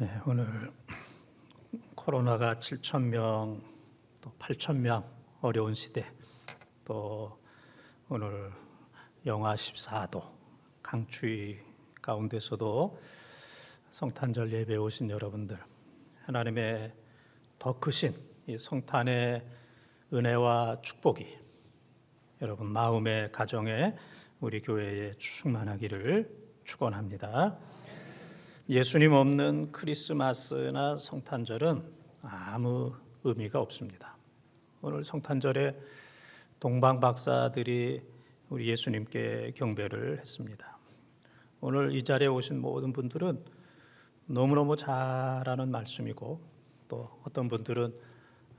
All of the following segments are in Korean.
네, 오늘 코로나가 7,000명, 또 8,000명 어려운 시대, 또 오늘 영하 14도 강추위 가운데서도 성탄절 예배 오신 여러분들, 하나님의 더 크신 이 성탄의 은혜와 축복이 여러분 마음의 가정에 우리 교회에 충만하기를 축원합니다. 예수님 없는 크리스마스나 성탄절은 아무 의미가 없습니다. 오늘 성탄절에 동방 박사들이 우리 예수님께 경배를 했습니다. 오늘 이 자리에 오신 모든 분들은 너무너무 잘하는 말씀이고, 또 어떤 분들은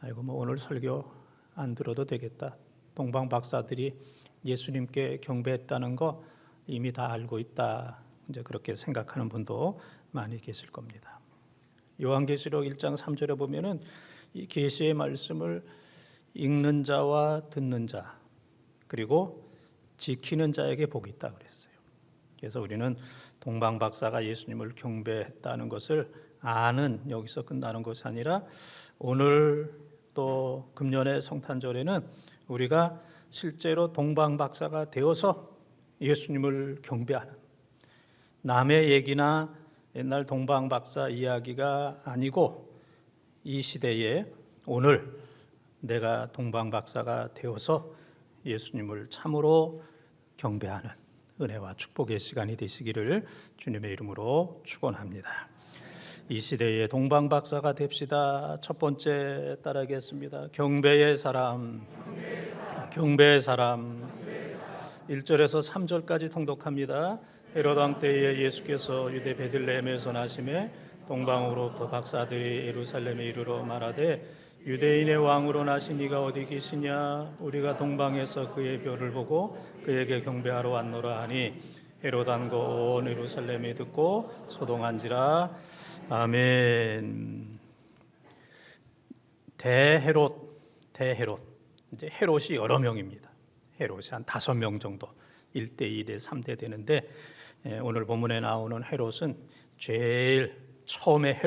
아이고 오늘 설교 안 들어도 되겠다, 동방 박사들이 예수님께 경배했다는 거 이미 다 알고 있다, 이제 그렇게 생각하는 분도 많이 계실 겁니다. 요한계시록 1장 3절에 보면은 이 계시의 말씀을 읽는 자와 듣는 자, 그리고 지키는 자에게 복이 있다 그랬어요. 그래서 우리는 동방 박사가 예수님을 경배했다는 것을 아는, 여기서 끝나는 것이 아니라 오늘 또 금년의 성탄절에는 우리가 실제로 동방 박사가 되어서 예수님을 경배하는, 남의 얘기나 옛날 동방 박사 이야기가 아니고 이 시대에 오늘 내가 동방 박사가 되어서 예수님을 참으로 경배하는 은혜와 축복의 시간이 되시기를 주님의 이름으로 축원합니다. 이 시대의 동방 박사가 됩시다. 첫 번째 따라하겠습니다. 경배의 사람, 경배의 사람. 1절에서 3절까지 통독합니다. 헤롯 왕 때에 예수께서 유대 베들레헴에서 나심에 동방으로부터 박사들이 예루살렘에 이르러 말하되 유대인의 왕으로 나신 이가 어디 계시냐? 우리가 동방에서 그의 별을 보고 그에게 경배하러 왔노라 하니 헤롯 왕과 온 예루살렘이 듣고 소동한지라. 아멘. 대헤롯. 이제 헤롯이 여러 명입니다. 헤롯이 한 5명 정도, 1대, 2대, 3대 되는데, 오늘 본문에 나오는 헤롯은 제일 처음에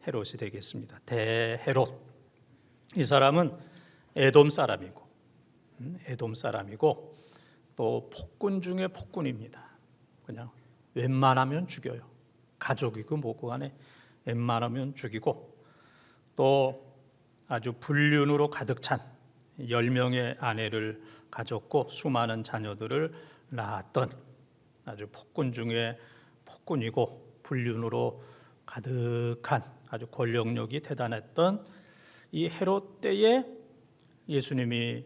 헤롯이 되겠습니다. 대헤롯. 이 사람은 에돔 사람이고 또 폭군 중에 폭군입니다. 그냥 웬만하면 죽여요. 가족이고 뭐고 간에 웬만하면 죽이고, 또 아주 불륜으로 가득 찬 10명의 아내를 가졌고 수많은 자녀들을 낳았던 아주 폭군 중에 폭군이고 불륜으로 가득한 아주 권력력이 대단했던 이 헤롯 때에 예수님이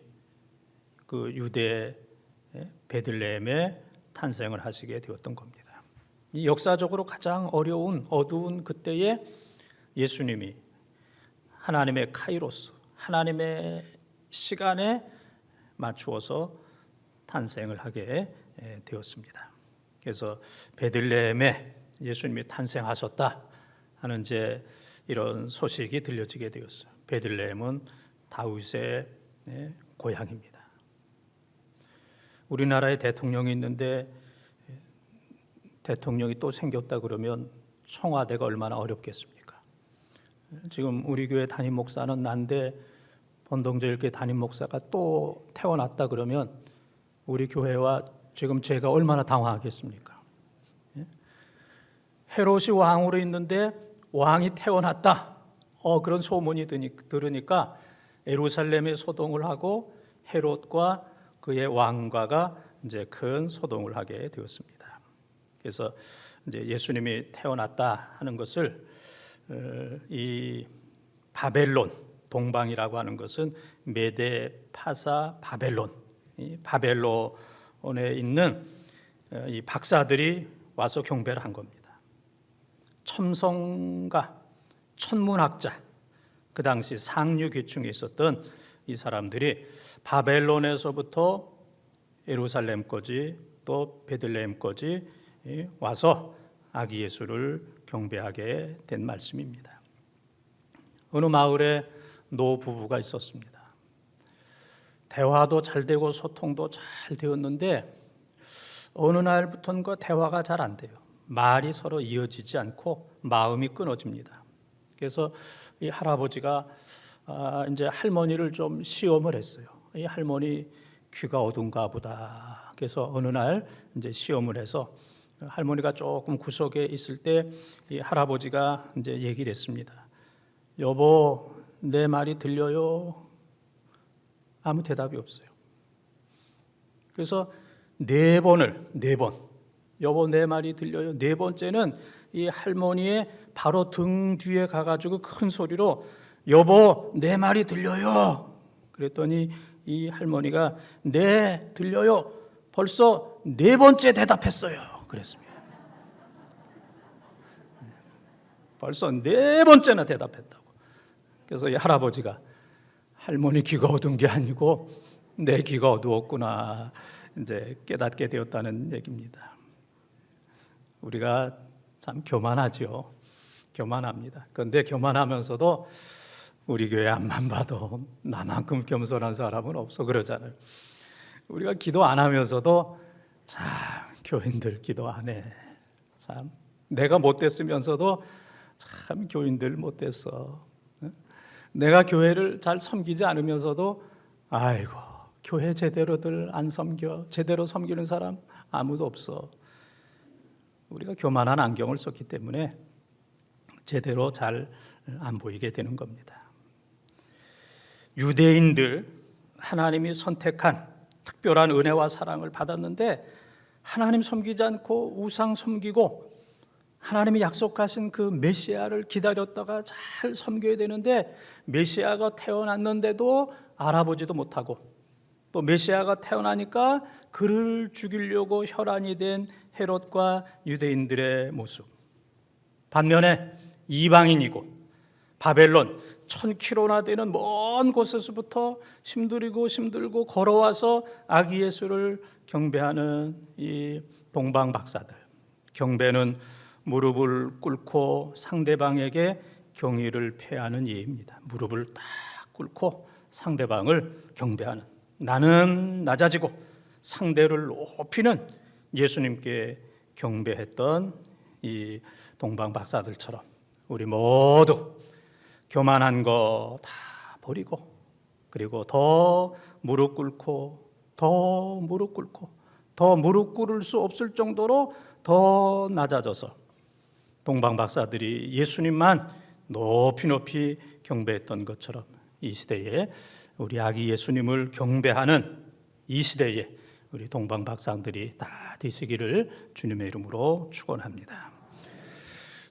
그 유대 베들레헴에 탄생을 하시게 되었던 겁니다. 이 역사적으로 가장 어려운 어두운 그때에 예수님이 하나님의 카이로스, 하나님의 시간에 맞추어서 탄생을 하게 되었습니다. 그래서 베들레헴에 예수님이 탄생하셨다 하는 이제 이런 소식이 들려지게 되었어요. 베들레헴은 다윗의 고향입니다. 우리나라에 대통령이 있는데 대통령이 또 생겼다 그러면 청와대가 얼마나 어렵겠습니까? 지금 우리 교회 담임 목사는 난데 본동제일 교회 담임 목사가 또 태어났다 그러면 우리 교회와 지금 제가 얼마나 당황하겠습니까? 헤롯이 왕으로 있는데 왕이 태어났다, 그런 소문이 들으니까 예루살렘에 소동을 하고 헤롯과 그의 왕가가 이제 큰 소동을 하게 되었습니다. 그래서 이제 예수님이 태어났다 하는 것을 이 바벨론, 동방이라고 하는 것은 메데, 파사, 바벨론, 이 바벨론에 있는 이 박사들이 와서 경배를 한 겁니다. 첨성가, 천문학자, 그 당시 상류 계층에 있었던 이 사람들이 바벨론에서부터 예루살렘까지 또 베들레헴까지 와서 아기 예수를 경배하게 된 말씀입니다. 어느 마을에 노 부부가 있었습니다. 대화도 잘 되고 소통도 잘 되었는데 어느 날부터는 그 대화가 잘 안 돼요. 말이 서로 이어지지 않고 마음이 끊어집니다. 그래서 이 할아버지가 이제 할머니를 좀 시험을 했어요. 이 할머니 귀가 어둔가 보다. 그래서 어느 날 이제 시험을 해서 할머니가 조금 구석에 있을 때 이 할아버지가 이제 얘기를 했습니다. 여보, 내 말이 들려요? 아무 대답이 없어요. 그래서 네 번, 여보 내 말이 들려요? 네 번째는 이 할머니의 바로 등 뒤에 가가지고 큰 소리로 여보 내 말이 들려요? 그랬더니 이 할머니가 네 들려요. 벌써 네 번째 대답했어요. 그랬습니다. 벌써 네 번째나 대답했다고. 그래서 이 할아버지가 할머니 귀가 어두운 게 아니고 내 귀가 어두웠구나 이제 깨닫게 되었다는 얘기입니다. 우리가 참 교만하죠. 교만합니다. 그런데 교만하면서도 우리 교회 앞만 봐도 나만큼 겸손한 사람은 없어 그러잖아요. 우리가 기도 안 하면서도 참 교인들 기도 안 해. 참 내가 못됐으면서도 참 교인들 못됐어. 내가 교회를 잘 섬기지 않으면서도 아이고 교회 제대로들 안 섬겨. 제대로 섬기는 사람 아무도 없어. 우리가 교만한 안경을 썼기 때문에 제대로 잘 안 보이게 되는 겁니다. 유대인들 하나님이 선택한 특별한 은혜와 사랑을 받았는데 하나님 섬기지 않고 우상 섬기고 하나님이 약속하신 그 메시아를 기다렸다가 잘 섬겨야 되는데 메시아가 태어났는데도 알아보지도 못하고 또 메시아가 태어나니까 그를 죽이려고 혈안이 된 헤롯과 유대인들의 모습. 반면에 이방인이고 바벨론 1000km나 되는 먼 곳에서부터 힘들고 걸어와서 아기 예수를 경배하는 이 동방 박사들. 경배는 무릎을 꿇고 상대방에게 경의를 표하는 예입니다. 무릎을 딱 꿇고 상대방을 경배하는, 나는 낮아지고 상대를 높이는 예수님께 경배했던 이 동방 박사들처럼 우리 모두 교만한 거 다 버리고 그리고 더 무릎 꿇고 더 무릎 꿇을 수 없을 정도로 더 낮아져서 동방 박사들이 예수님만 높이 경배했던 것처럼 이 시대에 우리 아기 예수님을 경배하는 이 시대에 우리 동방 박사들이 다 되시기를 주님의 이름으로 축원합니다.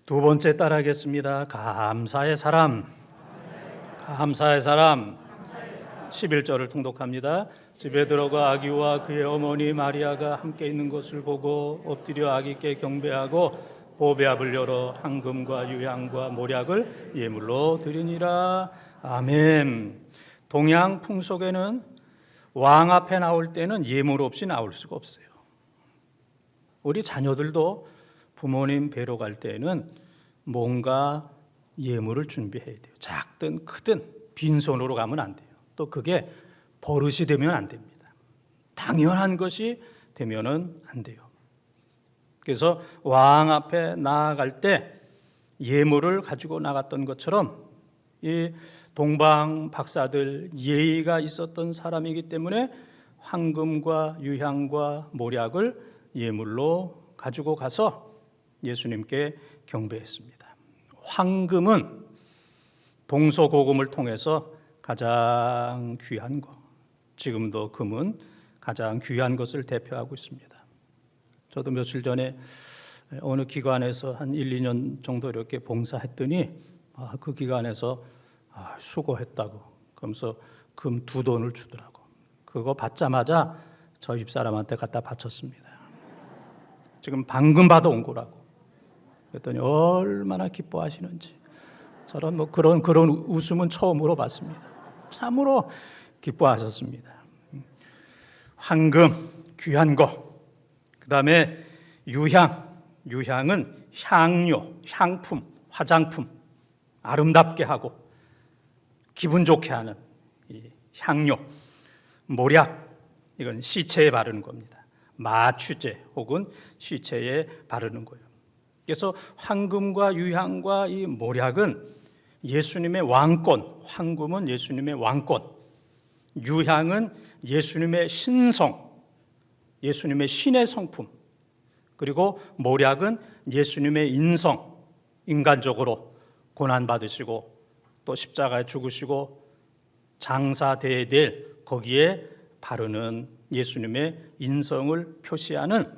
두 번째 따라하겠습니다. 감사의 사람. 11절을 통독합니다. 집에 들어가 아기와 그의 어머니 마리아가 함께 있는 것을 보고 엎드려 아기께 경배하고 보배압을 열어 황금과 유향과 모략을 예물로 드리니라. 아멘. 동양 풍속에는 왕 앞에 나올 때는 예물 없이 나올 수가 없어요. 우리 자녀들도 부모님 뵈러 갈 때는 뭔가 예물을 준비해야 돼요. 작든 크든 빈손으로 가면 안 돼요. 또 그게 버릇이 되면 안 됩니다. 당연한 것이 되면은 안 돼요. 그래서 왕 앞에 나아갈 때 예물을 가지고 나갔던 것처럼 이 동방 박사들 예의가 있었던 사람이기 때문에 황금과 유향과 모략을 예물로 가지고 가서 예수님께 경배했습니다. 황금은 동서고금을 통해서 가장 귀한 것, 지금도 금은 가장 귀한 것을 대표하고 있습니다. 저도 며칠 전에 어느 기관에서 한 1, 2년 정도 이렇게 봉사했더니 그 기관에서 수고했다고 그러면서 금 2돈을 주더라고. 그거 받자마자 저 집사람한테 갖다 바쳤습니다. 지금 방금 받아온 거라고. 그랬더니 얼마나 기뻐하시는지. 저런 그런 웃음은 처음으로 봤습니다. 참으로 기뻐하셨습니다. 황금 귀한 거. 그다음에 유향은 향료, 향품, 화장품, 아름답게 하고 기분 좋게 하는 이 향료. 모략, 이건 시체에 바르는 겁니다. 마취제 혹은 시체에 바르는 거예요. 그래서 황금과 유향과 이 모략은 예수님의 왕권, 황금은 예수님의 왕권, 유향은 예수님의 신성, 예수님의 신의 성품, 그리고 모략은 예수님의 인성, 인간적으로 고난받으시고 또 십자가에 죽으시고 장사되어야 될 거기에 바르는 예수님의 인성을 표시하는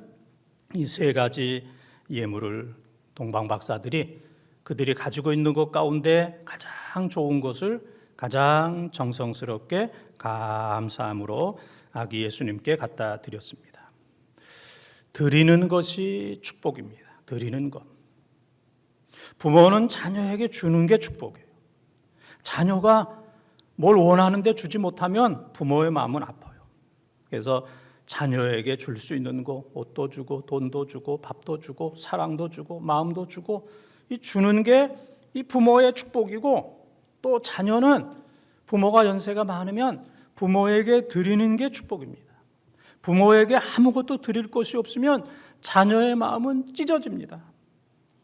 이 세 가지 예물을 동방박사들이 그들이 가지고 있는 것 가운데 가장 좋은 것을 가장 정성스럽게 감사함으로 아기 예수님께 갖다 드렸습니다. 드리는 것이 축복입니다. 드리는 것. 부모는 자녀에게 주는 게 축복이에요. 자녀가 뭘 원하는데 주지 못하면 부모의 마음은 아파요. 그래서 자녀에게 줄 수 있는 거, 옷도 주고 돈도 주고 밥도 주고 사랑도 주고 마음도 주고, 이 주는 게 이 부모의 축복이고, 또 자녀는 부모가 연세가 많으면 부모에게 드리는 게 축복입니다. 부모에게 아무것도 드릴 것이 없으면 자녀의 마음은 찢어집니다.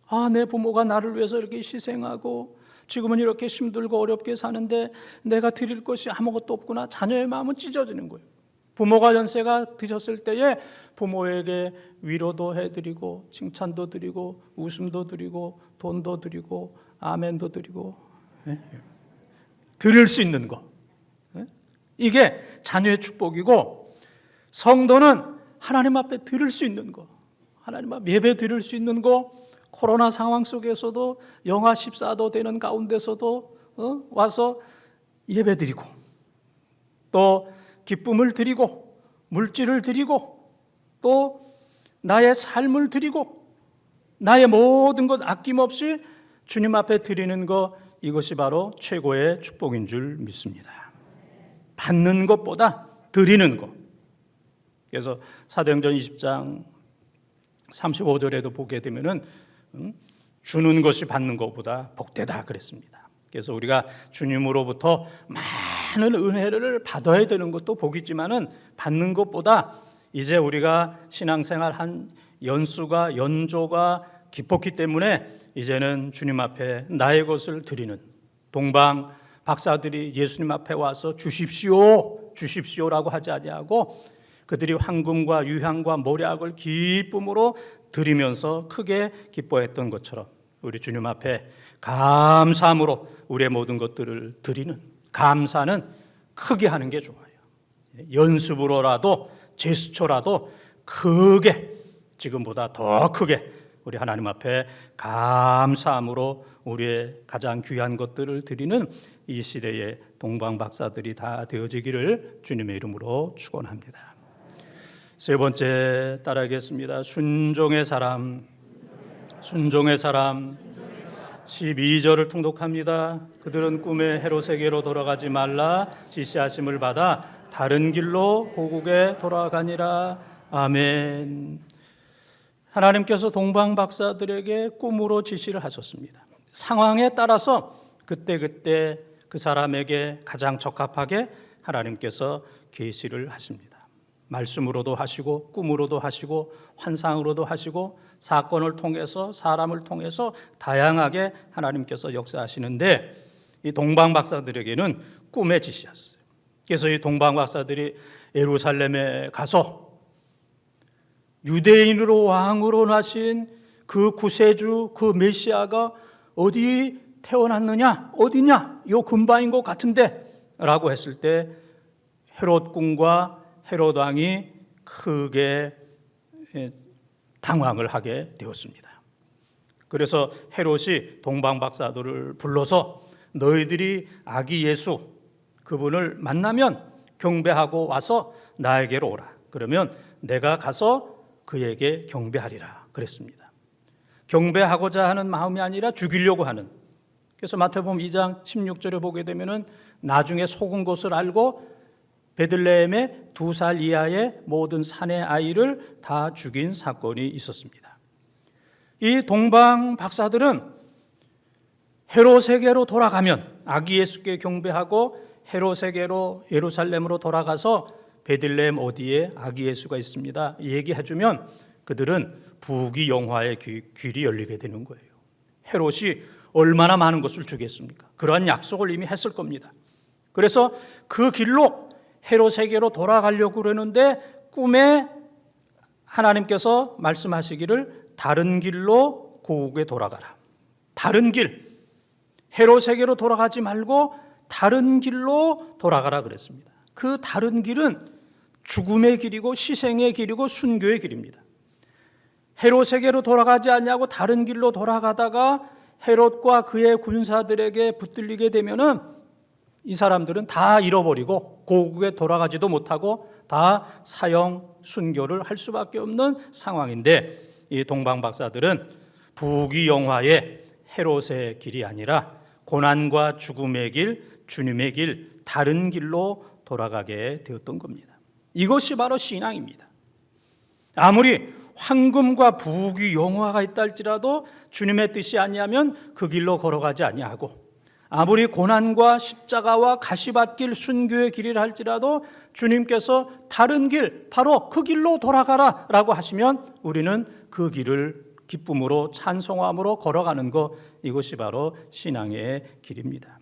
아, 내 부모가 나를 위해서 이렇게 희생하고 지금은 이렇게 힘들고 어렵게 사는데 내가 드릴 것이 아무것도 없구나. 자녀의 마음은 찢어지는 거예요. 부모가 연세가 드셨을 때에 부모에게 위로도 해드리고 칭찬도 드리고 웃음도 드리고 돈도 드리고 아멘도 드리고, 드릴 수 있는 거, 이게 자녀의 축복이고, 성도는 하나님 앞에 드릴 수 있는 거, 하나님 앞에 예배 드릴 수 있는 거, 코로나 상황 속에서도 영하 14도 되는 가운데서도 와서 예배 드리고, 또 기쁨을 드리고 물질을 드리고 또 나의 삶을 드리고 나의 모든 것 아낌없이 주님 앞에 드리는 것, 이것이 바로 최고의 축복인 줄 믿습니다. 받는 것보다 드리는 것. 그래서 사도행전 20장 35절에도 보게 되면은 주는 것이 받는 것보다 복되다 그랬습니다. 그래서 우리가 주님으로부터 많은 은혜를 받아야 되는 것도 복이지만은 받는 것보다 이제 우리가 신앙생활 한 연수가 연조가 깊었기 때문에 이제는 주님 앞에 나의 것을 드리는, 동방 박사들이 예수님 앞에 와서 주십시오, 주십시오라고 하지 아니하고 그들이 황금과 유향과 모략을 기쁨으로 드리면서 크게 기뻐했던 것처럼 우리 주님 앞에 감사함으로 우리의 모든 것들을 드리는, 감사는 크게 하는 게 좋아요. 연습으로라도 제스처라도 크게, 지금보다 더 크게 우리 하나님 앞에 감사함으로 우리의 가장 귀한 것들을 드리는 이 시대의 동방 박사들이 다 되어지기를 주님의 이름으로 축원합니다. 세 번째 따라하겠습니다. 순종의 사람, 순종의 사람. 12절을 통독합니다. 그들은 꿈에 헤롯에게로 돌아가지 말라 지시하심을 받아 다른 길로 고국에 돌아가니라. 아멘. 하나님께서 동방 박사들에게 꿈으로 지시를 하셨습니다. 상황에 따라서 그때그때 그 사람에게 가장 적합하게 하나님께서 계시를 하십니다. 말씀으로도 하시고 꿈으로도 하시고 환상으로도 하시고 사건을 통해서 사람을 통해서 다양하게 하나님께서 역사하시는데, 이 동방 박사들에게는 꿈에 지시하셨어요. 그래서 이 동방 박사들이 예루살렘에 가서 유대인으로 왕으로 나신 그 구세주, 그 메시아가 어디 태어났느냐, 어디냐, 요 근방인 것 같은데 라고 했을 때 헤롯 군과 헤롯 왕이 크게 당황을 하게 되었습니다. 그래서 헤롯이 동방 박사들을 불러서 너희들이 아기 예수 그분을 만나면 경배하고 와서 나에게로 오라. 그러면 내가 가서 그에게 경배하리라 그랬습니다. 경배하고자 하는 마음이 아니라 죽이려고 하는. 그래서 마태복음 2장 16절에 보게 되면은 나중에 속은 것을 알고 베들레헴의 2살 이하의 모든 사내 아이를 다 죽인 사건이 있었습니다. 이 동방 박사들은 헤롯에게로 돌아가면 아기 예수께 경배하고 헤롯에게로 예루살렘으로 돌아가서 베들레헴 어디에 아기 예수가 있습니다 얘기해주면 그들은 부귀영화의 길이 열리게 되는 거예요. 헤롯이 얼마나 많은 것을 주겠습니까? 그러한 약속을 이미 했을 겁니다. 그래서 그 길로 헤롯에게로 돌아가려고 그러는데 꿈에 하나님께서 말씀하시기를 다른 길로 고국에 돌아가라. 다른 길, 헤롯에게로 돌아가지 말고 다른 길로 돌아가라 그랬습니다. 그 다른 길은 죽음의 길이고 희생의 길이고 순교의 길입니다. 헤롯에게로 돌아가지 않냐고 다른 길로 돌아가다가 헤롯과 그의 군사들에게 붙들리게 되면은 이 사람들은 다 잃어버리고 고국에 돌아가지도 못하고 다 사형 순교를 할 수밖에 없는 상황인데, 이 동방 박사들은 부귀영화의 헤롯의 길이 아니라 고난과 죽음의 길, 주님의 길, 다른 길로 돌아가게 되었던 겁니다. 이것이 바로 신앙입니다. 아무리 황금과 부귀영화가 있다 할지라도 주님의 뜻이 아니하면 그 길로 걸어가지 아니하고, 아무리 고난과 십자가와 가시밭길 순교의 길이라 할지라도 주님께서 다른 길, 바로 그 길로 돌아가라 라고 하시면 우리는 그 길을 기쁨으로 찬송함으로 걸어가는 것, 이것이 바로 신앙의 길입니다.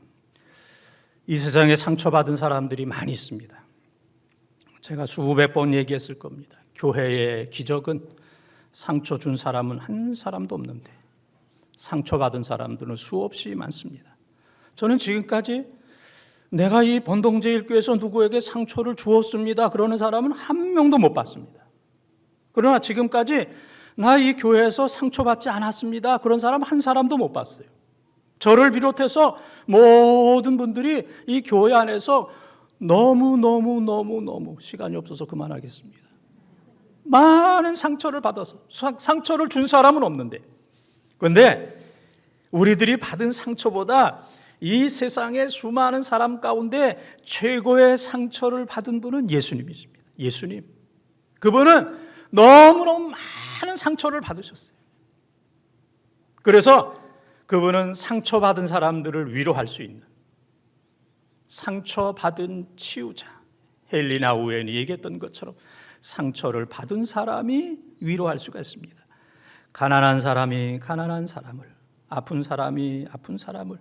이 세상에 상처받은 사람들이 많이 있습니다. 제가 수백 번 얘기했을 겁니다. 교회의 기적은 상처 준 사람은 한 사람도 없는데 상처받은 사람들은 수없이 많습니다. 저는 지금까지 내가 이 번동제일교회에서 누구에게 상처를 주었습니다 그러는 사람은 한 명도 못 봤습니다. 그러나 지금까지 나 이 교회에서 상처받지 않았습니다 그런 사람 한 사람도 못 봤어요. 저를 비롯해서 모든 분들이 이 교회 안에서 너무 시간이 없어서 그만하겠습니다. 많은 상처를 받아서, 상처를 준 사람은 없는데, 그런데 우리들이 받은 상처보다 이 세상의 수많은 사람 가운데 최고의 상처를 받은 분은 예수님이십니다. 예수님. 그분은 너무너무 많은 상처를 받으셨어요. 그래서 그분은 상처받은 사람들을 위로할 수 있는, 상처받은 치유자, 헬리나 우엔이 얘기했던 것처럼 상처를 받은 사람이 위로할 수가 있습니다. 가난한 사람이 가난한 사람을, 아픈 사람이 아픈 사람을,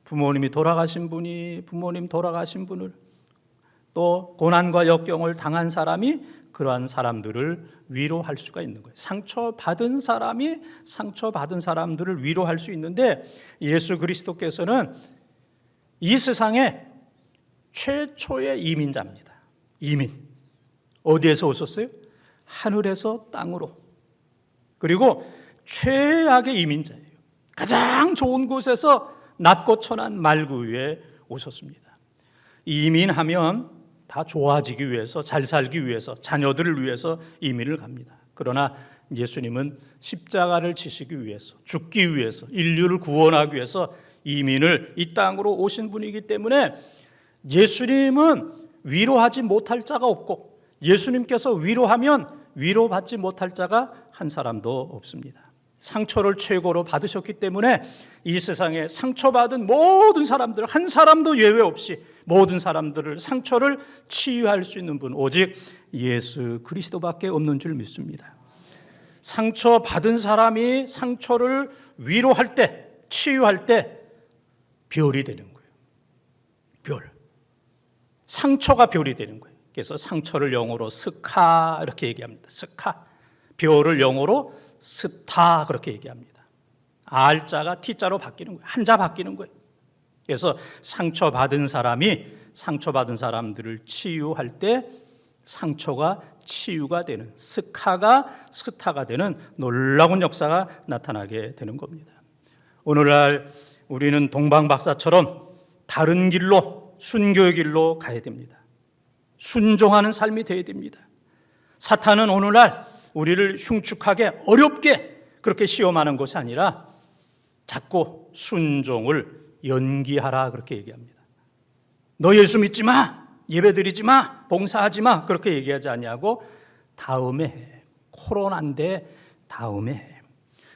부모님이 돌아가신 분이 부모님 돌아가신 분을, 또 고난과 역경을 당한 사람이 그러한 사람들을 위로할 수가 있는 거예요. 상처받은 사람이 상처받은 사람들을 위로할 수 있는데, 예수 그리스도께서는 이 세상에 최초의 이민자입니다. 이민. 어디에서 오셨어요? 하늘에서 땅으로. 그리고 최악의 이민자예요. 가장 좋은 곳에서 낮고 천한 말구 위에 오셨습니다. 이민하면 다 좋아지기 위해서, 잘 살기 위해서, 자녀들을 위해서 이민을 갑니다. 그러나 예수님은 십자가를 지시기 위해서, 죽기 위해서, 인류를 구원하기 위해서 이민을 이 땅으로 오신 분이기 때문에 예수님은 위로하지 못할 자가 없고, 예수님께서 위로하면 위로받지 못할 자가 한 사람도 없습니다. 상처를 최고로 받으셨기 때문에 이 세상에 상처받은 모든 사람들, 한 사람도 예외 없이 모든 사람들을, 상처를 치유할 수 있는 분, 오직 예수 그리스도밖에 없는 줄 믿습니다. 상처받은 사람이 상처를 위로할 때, 치유할 때 별이 되는 거예요. 별. 상처가 별이 되는 거예요. 그래서 상처를 영어로 스카 이렇게 얘기합니다. 스카. 별을 영어로 스타 그렇게 얘기합니다. R자가 T자로 바뀌는 거예요. 한자 바뀌는 거예요. 그래서 상처받은 사람이 상처받은 사람들을 치유할 때 상처가 치유가 되는, 스카가 스타가 되는 놀라운 역사가 나타나게 되는 겁니다. 오늘날 우리는 동방 박사처럼 다른 길로, 순교의 길로 가야 됩니다. 순종하는 삶이 되어야 됩니다. 사탄은 오늘날 우리를 흉측하게 어렵게 그렇게 시험하는 것이 아니라 자꾸 순종을 연기하라 그렇게 얘기합니다. 너 예수 믿지 마, 예배드리지 마, 봉사하지 마 그렇게 얘기하지 아니하고 다음에 해. 코로나인데 다음에 해.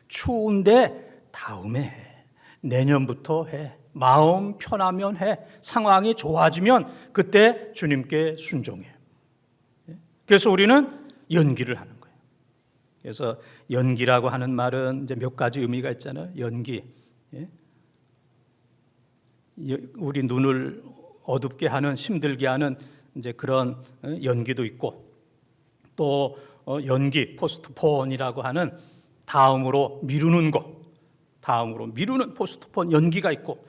추운데 다음에 해. 내년부터 해. 마음 편하면 해. 상황이 좋아지면 그때 주님께 순종해. 그래서 우리는 연기를 하는 거예요. 그래서 연기라고 하는 말은 이제 몇 가지 의미가 있잖아요. 연기, 예? 우리 눈을 어둡게 하는, 힘들게 하는 이제 그런 연기도 있고, 또 연기, 포스트폰이라고 하는 다음으로 미루는 거, 다음으로 미루는 포스트폰 연기가 있고,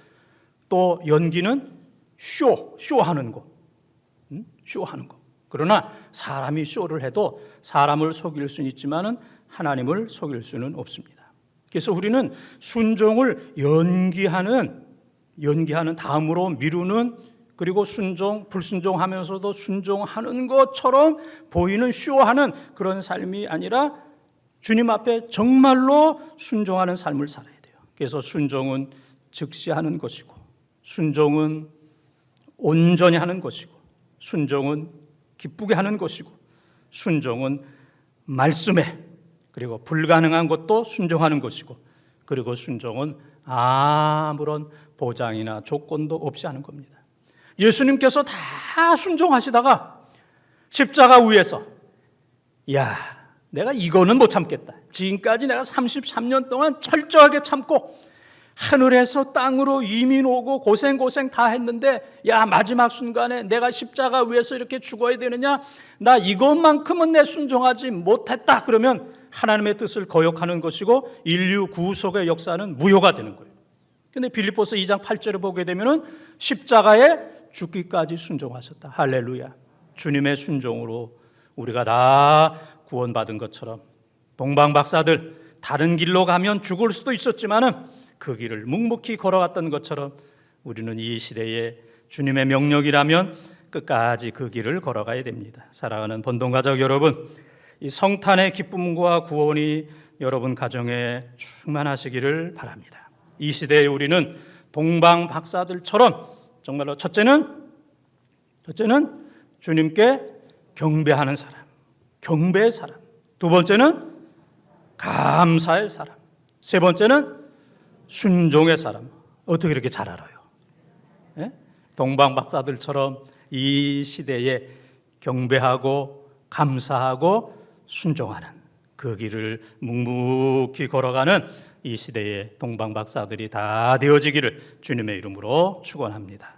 또 연기는 쇼하는 거, 쇼하는 거. 그러나 사람이 쇼를 해도 사람을 속일 수는 있지만은 하나님을 속일 수는 없습니다. 그래서 우리는 순종을 연기하는 다음으로 미루는, 그리고 순종, 불순종하면서도 순종하는 것처럼 보이는 쇼하는 그런 삶이 아니라 주님 앞에 정말로 순종하는 삶을 살아야 돼요. 그래서 순종은 즉시 하는 것이고, 순종은 온전히 하는 것이고, 순종은 기쁘게 하는 것이고, 순종은 말씀에, 그리고 불가능한 것도 순종하는 것이고, 그리고 순종은 아무런 보장이나 조건도 없이 하는 겁니다. 예수님께서 다 순종하시다가 십자가 위에서 내가 이거는 못 참겠다. 지금까지 내가 33년 동안 철저하게 참고 하늘에서 땅으로 이민 오고 고생 다 했는데 마지막 순간에 내가 십자가 위에서 이렇게 죽어야 되느냐? 나 이것만큼은 내 순종하지 못했다. 그러면 하나님의 뜻을 거역하는 것이고 인류 구속의 역사는 무효가 되는 거예요. 근데 빌립보서 2장 8절을 보게 되면은 십자가에 죽기까지 순종하셨다. 할렐루야. 주님의 순종으로 우리가 다 구원받은 것처럼, 동방 박사들 다른 길로 가면 죽을 수도 있었지만은 그 길을 묵묵히 걸어갔던 것처럼 우리는 이 시대에 주님의 명령이라면 끝까지 그 길을 걸어가야 됩니다. 사랑하는 본동가족 여러분, 이 성탄의 기쁨과 구원이 여러분 가정에 충만하시기를 바랍니다. 이 시대에 우리는 동방 박사들처럼 정말로 첫째는 주님께 경배하는 사람, 경배의 사람. 두 번째는 감사의 사람. 세 번째는 순종의 사람. 어떻게 이렇게 잘 알아요? 예? 동방 박사들처럼 이 시대에 경배하고 감사하고 순종하는 그 길을 묵묵히 걸어가는 이 시대의 동방 박사들이 다 되어지기를 주님의 이름으로 축원합니다.